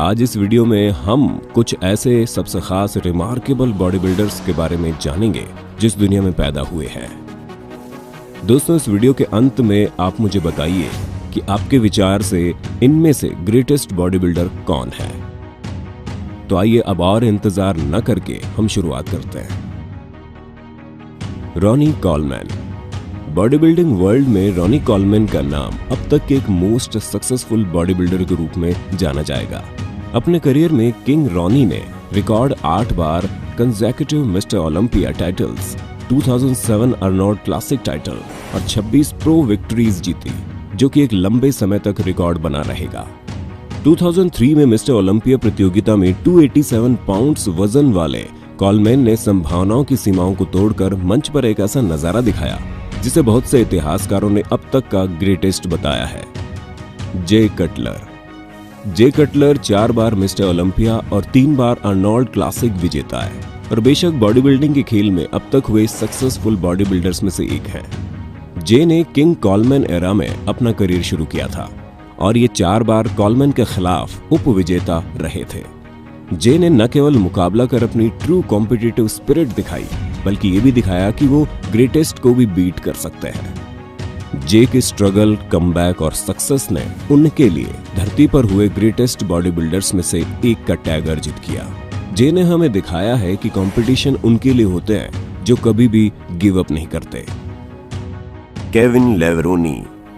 आज इस वीडियो में हम कुछ ऐसे सबसे खास रिमार्केबल बॉडी बिल्डर्स के बारे में जानेंगे जिस दुनिया में पैदा हुए हैं। दोस्तों, इस वीडियो के अंत में आप मुझे बताइए कि आपके विचार से इनमें से ग्रेटेस्ट बॉडी बिल्डर कौन है। तो आइए अब और इंतजार न करके हम शुरुआत करते हैं। Ronnie Coleman. Body building world में रॉनी कॉलमैन का नाम अब तक के एक मोस्ट सक्सेसफुल बॉडी बिल्डर के रूप में जाना जाएगा। अपने करियर में किंग रॉनी ने रिकॉर्ड 8 बार consecutive Mister Olympia titles, 2007 Arnold Classic title और 26 प्रो विक्ट्रीज जीती, जो कि एक लंबे समय तक रिकॉर्ड बना रहेगा। 2003 में मिस्टर ओलंपिया प्रतियोगिता में 287 पाउंड्स वजन वाले कॉलमैन ने संभावनाओं की सीमाओं को तोड़कर मंच पर एक ऐसा नजारा दिखाया जिसे बहुत से इतिहासकारों ने अब तक का ग्रेटेस्ट बताया है। जे कटलर 4 बार मिस्टर ओलंपिया और 3 बार अर्नोल्ड क्लासिक विजेता है और बेशक बॉडी बिल्डिंग के खेल में अब तक हुए सक्सेसफुल बॉडी बिल्डर्स में से एक हैं। जे ने किंग कॉलमैन एरा में अपना करियर शुरू किया था और ये 4 बार कॉलमैन के खिलाफ उप विजेता रहे थे। जे ने न केवल मुकाबला कर अपनी ट्रू कॉम्पिटिटिव स्पिरिट दिखाई, बल्कि ये भी दिखाया कि वो ग्रेटेस्ट को भी बीट कर सकते हैं। जे के स्ट्रगल, कमबैक और सक्सेस ने उनके लिए धरती पर हुए ग्रेटेस्ट बॉडी बिल्डर्स में से एक का टैग अर्जित किया। जे ने हमें दिखाया है कि कंपटीशन उनके लिए होते हैं जो कभी भी गिव अप नहीं करते। केविन लेवरोनी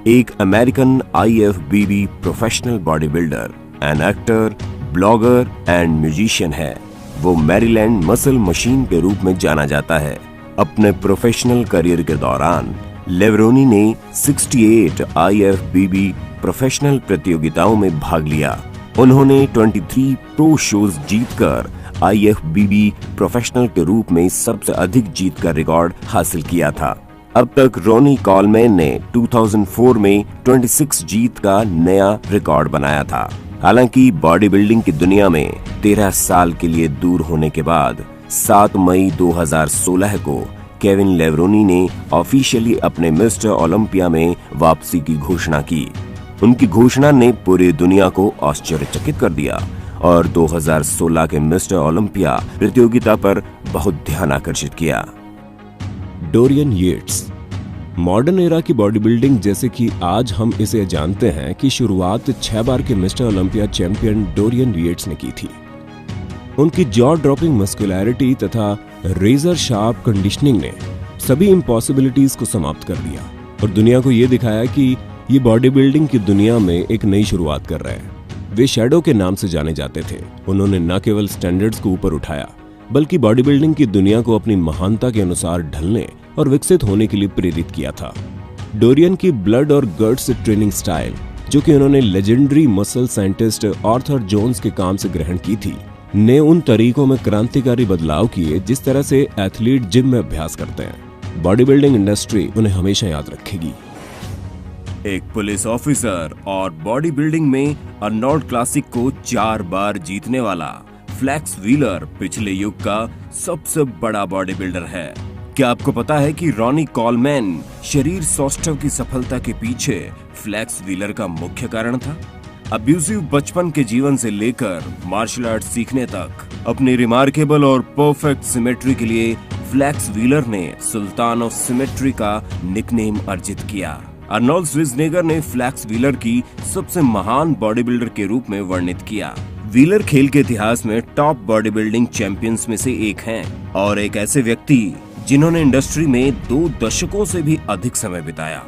एक American IFBB professional body builder, an actor, blogger and musician है। वो मैरीलैंड मसल मशीन के रूप में जाना जाता है। अपने प्रोफेशनल करियर के दौरान लेवरोनी ने 68 IFBB प्रोफेशनल प्रतियोगिताओं में भाग लिया। उन्होंने 23 प्रो शोज जीतकर IFBB प्रोफेशनल के रूप में सबसे अधिक जीत का रिकॉर्ड हासिल किया था। अब तक रॉनी कॉलमैन ने 2004 में 26 जीत का नया रिकॉर्ड बनाया था। हालांकि बॉडी बिल्डिंग की दुनिया में 13 साल के लिए दूर होने के बाद 7 मई 2016 को केविन लेवरोनी ने ऑफिशियली अपने मिस्टर ओलंपिया में वापसी की घोषणा की। उनकी घोषणा ने पूरी दुनिया को आश्चर्यचकित कर दिया और 2016 के मिस्टर ओलंपिया प्रतियोगिता पर बहुत ध्यान आकर्षित किया। Dorian Yates. मॉडर्न एरा की बॉडी बिल्डिंग जैसे कि आज हम इसे जानते हैं की शुरुआत 6 बार के mister Olympia champion Dorian Yates ने की थी। उनकी जॉ ड्रॉपिंग मस्कुलैरिटी तथा रेजर शार्प कंडीशनिंग ने सभी इम्पॉसिबिलिटीज को समाप्त कर दिया और दुनिया को यह दिखाया कि ये बॉडी बिल्डिंग की दुनिया में एक नई शुरुआत कर रहे हैं। वे शैडो के नाम से जाने जाते थे। उन्होंने न केवल स्टैंडर्ड्स को ऊपर उठाया, बल्कि बॉडी बिल्डिंग की दुनिया को अपनी महानता के अनुसार ढलने और विकसित होने के लिए प्रेरित किया था। डोरियन की ब्लड और गट्स ट्रेनिंग स्टाइल, जो कि उन्होंने legendary muscle scientist Arthur Jones के काम से ग्रहण की थी, ने उन तरीकों में क्रांतिकारी बदलाव किए जिस तरह से एथलीट जिम में अभ्यास करते हैं। बॉडी बिल्डिंग इंडस्ट्री उन्हें हमेशा याद रखेगी। एक पुलिस ऑफिसर और बॉडी बिल्डिंग में अर्नोल्ड क्लासिक को 4 बार जीतने वाला फ्लेक्स व्हीलर पिछले युग का सबसे बड़ा बॉडी बिल्डर है। क्या आपको पता है कि रॉनी कॉलमैन शरीर सौष्ठव की सफलता के पीछे फ्लेक्स व्हीलर का मुख्य कारण था? अब्यूजिव बचपन के जीवन से लेकर मार्शल आर्ट सीखने तक अपनी रिमार्केबल और परफेक्ट सिमेट्री के लिए फ्लेक्स व्हीलर ने सुल्तान ऑफ सिमेट्री का निकनेम अर्जित किया। अर्नोल्ड श्वार्ज़नेगर ने फ्लेक्स व्हीलर की सबसे महान बॉडी बिल्डर के रूप में वर्णित किया। व्हीलर खेल के इतिहास में टॉप बॉडी बिल्डिंग चैंपियंस में से एक हैं और एक ऐसे व्यक्ति जिन्होंने इंडस्ट्री में 2 दशकों से भी अधिक समय बिताया।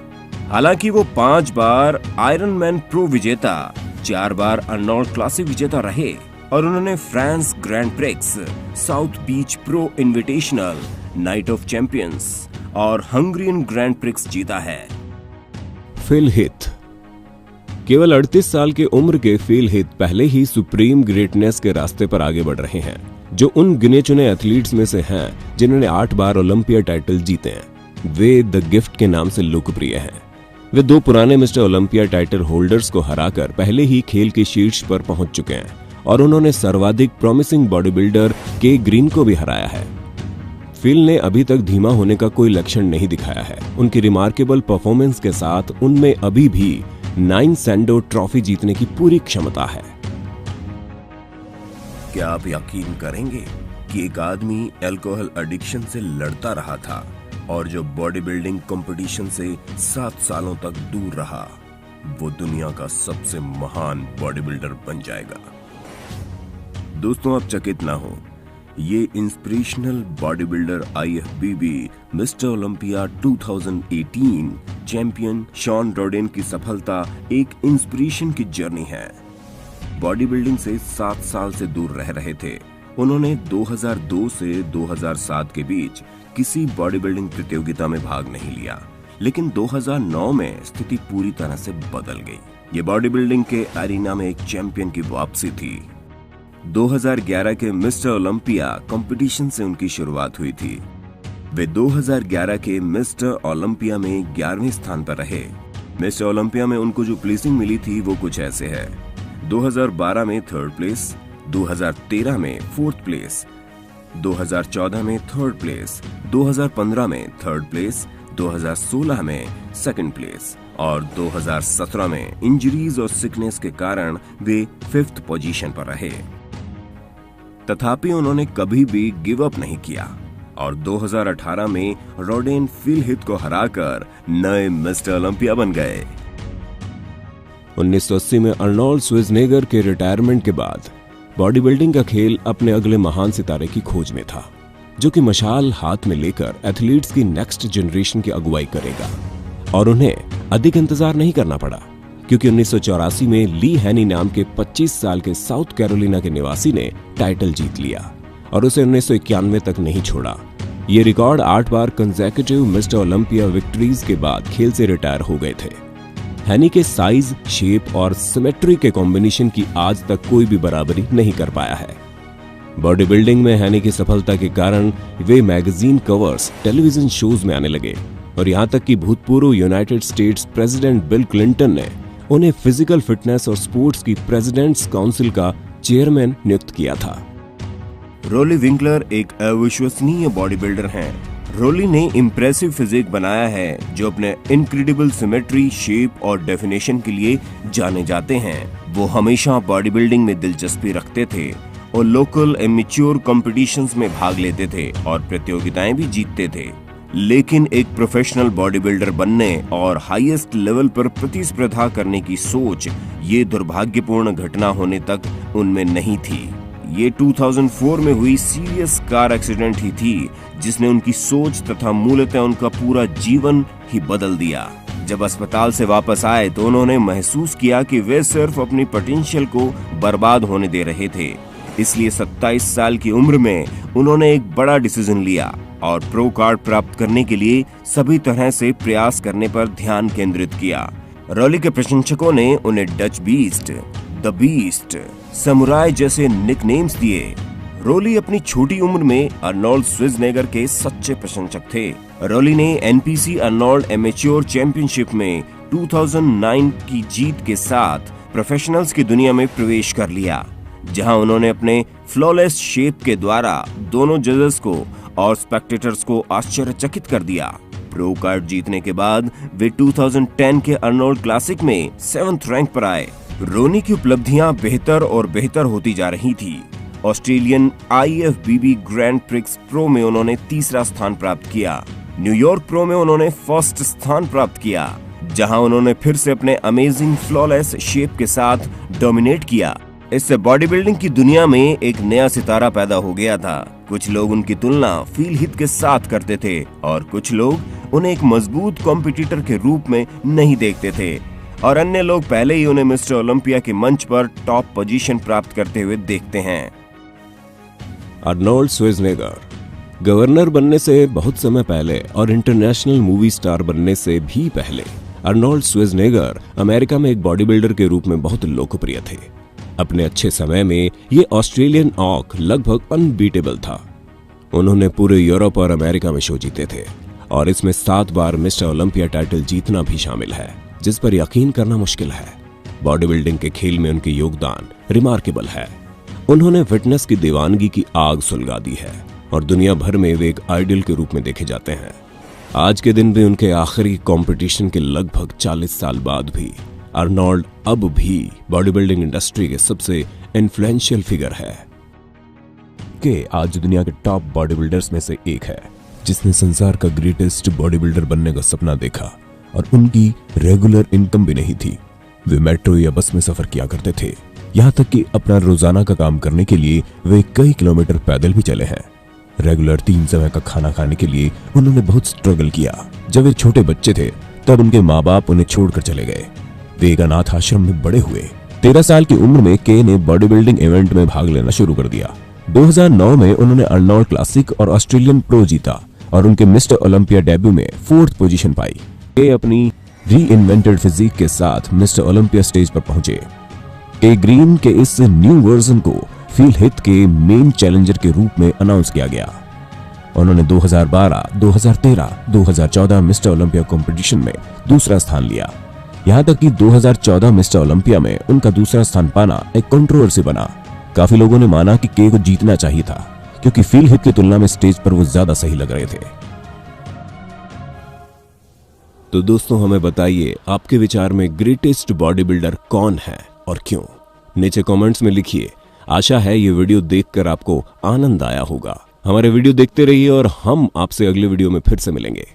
हालांकि वो 5 बार आयरन मैन प्रो विजेता, 4 बार अर्नोल्ड क्लासिक विजेता रहे और उन्होंने France Grand Prix, South Beach Pro Invitational, Night of Champions और हंगरियन ग्रैंड प्रिक्स जीता है। Phil Heath. केवल 38 साल के उम्र के फिल हीथ पहले ही सुप्रीम ग्रेटनेस के रास्ते पर आगे बढ़ रहे हैं, जो उन गिने चुने एथलीट्स में से हैं जिन्होंने 8 बार ओलंपिया टाइटल जीते हैं। वे द गिफ्ट के नाम से लोकप्रिय हैं। वे 2 पुराने मिस्टर ओलंपिया टाइटल होल्डर्स को हराकर पहले ही खेल के शीर्ष पर पहुंच चुके हैं और उन्होंने सर्वाधिक प्रॉमिसिंग बॉडी बिल्डर के ग्रीन को भी हराया है। फिल ने अभी तक धीमा होने का कोई लक्षण नहीं दिखाया है। उनकी रिमार्केबल परफॉर्मेंस के साथ उनमें अभी भी 9 सैंडो ट्रॉफी जीतने की पूरी क्षमता है। क्या आप यकीन करेंगे कि एक आदमी अल्कोहल एडिक्शन से लड़ता रहा था और जो बॉडी बिल्डिंग कंपटीशन से 7 सालों तक दूर रहा, वो दुनिया का सबसे महान बॉडी बिल्डर बन जाएगा। दोस्तों, आप चकित ना हो, ये inspirational body builder IFBB mister Olympia 2018 champion Shawn Rhoden की सफलता एक इंस्पिरेशन की जर्नी है। बॉडी बिल्डिंग से 7 साल से दूर रह रहे थे। उन्होंने 2002 से 2007 के बीच किसी बॉडी बिल्डिंग प्रतियोगिता में भाग नहीं लिया, लेकिन 2009 में स्थिति पूरी तरह से बदल गई। ये बॉडी बिल्डिंग के एरिना में एक चैंपियन की वापसी थी। 2011 के मिस्टर ओलंपिया कंपटीशन से उनकी शुरुआत हुई थी। वे 2011 के मिस्टर ओलंपिया में 11वें स्थान पर रहे। मिस्टर ओलंपिया में उनको जो प्लेसिंग मिली थी वो कुछ ऐसे है: 2012 में 3rd प्लेस, 2013 में 4th प्लेस, 2014 में 3rd प्लेस, 2015 में 3rd प्लेस, 2016 में 2nd प्लेस और 2017 में इंजरीज और सिकनेस के कारण वे 5th पोजीशन पर रहे। तथापि उन्होंने कभी भी गिव अप नहीं किया और 2018 में रोडेन फिल हित को हराकर नए मिस्टर ओलंपिया बन गए। 1980 में अर्नोल्ड श्वार्ज़नेगर के रिटायरमेंट के बाद बॉडी बिल्डिंग का खेल अपने अगले महान सितारे की खोज में था, जो कि मशाल हाथ में लेकर एथलीट्स की नेक्स्ट जनरेशन की अगुवाई करेगा। और उन्हें अधिक इंतजार नहीं करना पड़ा, क्योंकि 1984 में ली हैनी नाम के 25 साल के साउथ कैरोलिना के निवासी ने टाइटल जीत लिया और उसे 1991 तक नहीं छोड़ा। ये रिकॉर्ड 8 बार कंसेक्यूटिव मिस्टर ओलंपिया विक्ट्रीज के बाद खेल से रिटायर हो गए थे। हैनी के साइज, शेप और सिमेट्री के कॉम्बिनेशन की आज तक कोई भी बराबरी नहीं कर पाया है। बॉडी बिल्डिंग में हैनी की सफलता के कारण वे मैगजीन कवर्स, टेलीविजन शोज में आने लगे और यहाँ तक कि भूतपूर्व United states president bill Clinton ने उन्हें फिजिकल फिटनेस और स्पोर्ट्स की प्रेसिडेंट्स काउंसिल का चेयरमैन नियुक्त किया था। रोली विंकलर एक अविश्वसनीय बॉडी बिल्डर हैं। रोली ने इम्प्रेसिव फिजिक बनाया है, जो अपने इनक्रेडिबल सिमेट्री, शेप और डेफिनेशन के लिए जाने जाते हैं। वो हमेशा बॉडी बिल्डिंग में दिलचस्पी रखते थे और लोकल एमेच्योर कॉम्पिटिशन्स में भाग लेते थे और प्रतियोगिताएं भी जीतते थे। लेकिन एक प्रोफेशनल बॉडी बिल्डर बनने और हाईएस्ट लेवल पर प्रतिस्पर्धा करने की सोच, ये दुर्भाग्यपूर्ण घटना होने तक उनमें नहीं थी। ये 2004 में हुई सीरियस कार एक्सीडेंट ही थी जिसने उनकी सोच तथा मूलतः उनका पूरा जीवन ही बदल दिया। जब अस्पताल से वापस आए तो उन्होंने महसूस किया कि वे सिर्फ अपनी पोटेंशियल को बर्बाद होने दे रहे थे। इसलिए 27 साल की उम्र में उन्होंने एक बड़ा डिसीजन लिया और प्रो कार्ड प्राप्त करने के लिए सभी तरह से प्रयास करने पर ध्यान केंद्रित किया। रोली के प्रशंसकों ने उन्हें Dutch beast, the beast, samurai जैसे निकनेम्स दिए। रोली अपनी छोटी उम्र में अर्नोल्ड श्वार्ज़नेगर के सच्चे प्रशंसक थे। रोली ने NPC अर्नोल्ड एमेच्योर चैंपियनशिप में 2009 की जीत के साथ प्रोफेशनल्स की दुनिया में प्रवेश कर लिया, जहां उन्होंने अपने फ्लॉलेस शेप के द्वारा दोनों जजेस को और स्पेक्टेटर्स को आश्चर्यचकित कर दिया। प्रो कार्ड जीतने के बाद वे 2010 के अर्नोल्ड क्लासिक में 7th रैंक पर आए। रोनी की उपलब्धियां बेहतर और बेहतर होती जा रही थी। Australian IFBB grand prix pro में उन्होंने 3रा स्थान प्राप्त किया। न्यूयॉर्क प्रो में उन्होंने 1st स्थान प्राप्त किया, जहां उन्होंने फिर से अपने अमेजिंग फ्लॉलेस शेप के साथ डोमिनेट किया। इससे बॉडी बिल्डिंग की दुनिया में एक नया सितारा पैदा हो गया था। कुछ लोग उनकी तुलना फिल हित के साथ करते थे और कुछ लोग उन्हें एक मजबूत कॉम्पिटिटर के रूप में नहीं देखते थे और अन्य लोग पहले ही उन्हें मिस्टर ओलंपिया के मंच पर टॉप पोजीशन प्राप्त करते हुए देखते हैं। अर्नोल्ड श्वार्ज़नेगर गवर्नर बनने से बहुत समय पहले और इंटरनेशनल मूवी स्टार बनने से भी पहले अर्नोल्ड श्वार्ज़नेगर अमेरिका में एक बॉडी बिल्डर के रूप में बहुत लोकप्रिय थे। अपने अच्छे समय में ये ऑस्ट्रेलियन ऑक लगभग अनबीटेबल था। उन्होंने पूरे यूरोप और अमेरिका में शो जीते थे और इसमें 7 बार मिस्टर ओलंपिया टाइटल जीतना भी शामिल है, जिस पर यकीन करना मुश्किल है। बॉडी बिल्डिंग के खेल में उनके योगदान रिमार्केबल है। उन्होंने फिटनेस की दीवानगी की आग सुलगा दी है और दुनिया भर में वे एक आइडल के रूप में देखे जाते हैं। आज के दिन भी उनके आखिरी कंपटीशन के लगभग 40 साल बाद भी अर्नोल्ड अब भी बॉडी बिल्डिंग इंडस्ट्री के सबसे इन्फ्लुएंशियल फिगर है। के आज दुनिया के टॉप बॉडी बिल्डर्स में से एक है, जिसने संसार का ग्रेटेस्ट बॉडी बिल्डर बनने का सपना देखा और उनकी रेगुलर इनकम भी नहीं थी। वे मेट्रो या बस में सफर किया करते थे, यहाँ तक कि अपना रोजाना का काम करने के लिए वे कई किलोमीटर पैदल भी चले हैं। रेगुलर 3 समय का खाना खाने के लिए उन्होंने बहुत स्ट्रगल किया। जब वे छोटे बच्चे थे तब उनके माँ बाप उन्हें छोड़कर चले गए। वे एक अनाथ आश्रम में बड़े हुए। 13 साल की उम्र में के ने बॉडी बिल्डिंग इवेंट में भाग लेना शुरू कर दिया। 2009 में उन्होंने अर्नोल्ड क्लासिक और ऑस्ट्रेलियन प्रो जीता और उनके मिस्टर ओलंपिया डेब्यू में 4th पोजीशन पाई। के अपनी री इन्वेंटेड फिजिक के साथ मिस्टर ओलंपिया स्टेज पर पहुंचे। के ग्रीन के इस न्यू वर्जन को फील हिट के मेन चैलेंजर के रूप में अनाउंस किया गया। उन्होंने 2012, 2013, 2014 मिस्टर ओलंपिया कंपटीशन में दूसरा स्थान लिया। यहाँ तक कि 2014 मिस्टर ओलंपिया में उनका दूसरा स्थान पाना एक कंट्रोवर्सी बना। काफी लोगों ने माना कि के को जीतना चाहिए था क्योंकि फील हिट की तुलना में स्टेज पर वो ज्यादा सही लग रहे थे। तो दोस्तों, हमें बताइए आपके विचार में ग्रेटेस्ट बॉडी बिल्डर कौन है और क्यों? नीचे कमेंट्स में लिखिए। आशा है ये वीडियो देखकर आपको आनंद आया होगा। हमारे वीडियो देखते रहिए और हम आपसे अगले वीडियो में फिर से मिलेंगे।